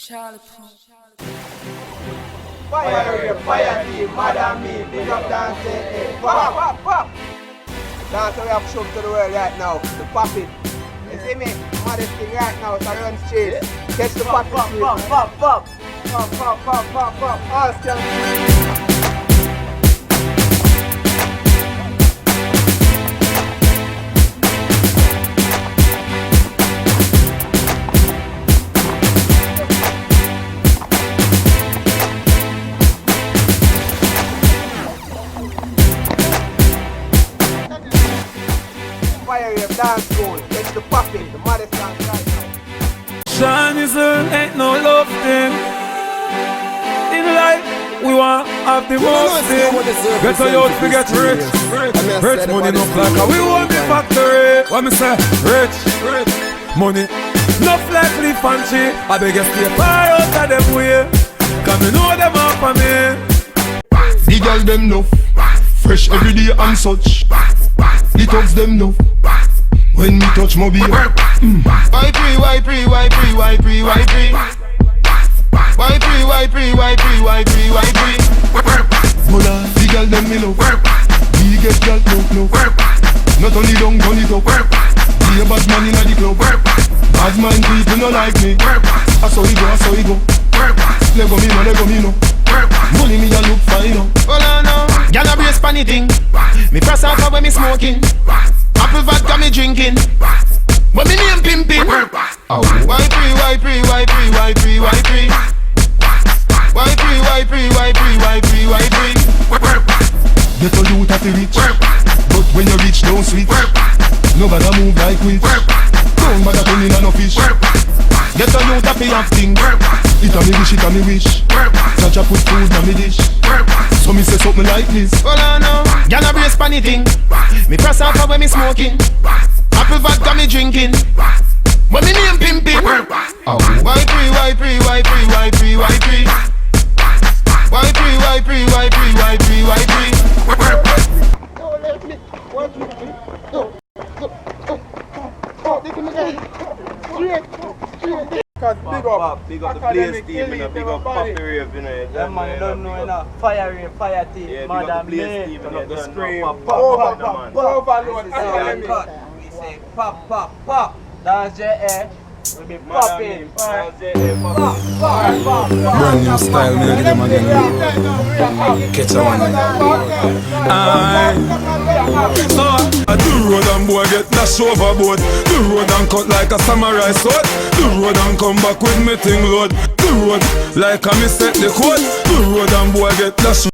Charlie Poe. Fire team, Madam Me, big up dance, pop. Dance we have shown to the world right now, the popping. You see me? Maddest thing right now, it's a run straight. Catch the popping. Pop. All still. Fire rave dance school, it's the popping, the maddest dance right now. Shanizel ain't no love thing. In life, we want have the most thing. Better you to get rich. Rich money no like we want the factory. What me say? Rich money. No like leaf and tree. I beg you stay far out of them way. Cause me know them up for me. The girl them know fresh every day and such. The thugs them know when me touch my beer. Why pre? Hola, the girl them me love. We get girl no. Not only don't turn it up. Be a bad man inna the club. Bad man people no like me. I saw it go. Let go me no. Money me a look fine now. Hola no, gyal a brace pon the thing. Me press off when me smoking. Apple vodka me drinking. When me name pimping. Why pre? Get a loot at the rich, but when you rich don't switch. Nobody move like witch. Don't bother turning on no fish. Get a loot at the half thing. It a me wish. Such a put food on me dish. So me say something like this. Hola no, gyal a brace pon the thing. Me press off when me smoking. Apple vodka me drinking. When me name pimping. Why pre? Cause big up the Blaze team, you know, big up Poppy Rave, you know. That man you don't know enough. Fire rave, fire team, Yeah, big Madam up the Blaze Me. team, Turn you up the know, scream. pop, Overload. Cut. We say pop. Dance J.A. We be popping. Brand new style, me I get them again. Catch a one. So I do road and boy get dash overboard. Do road and cut like a samurai sword. Do road and come back with me thing load. Do road like a me set the code. Do road and boy get dash.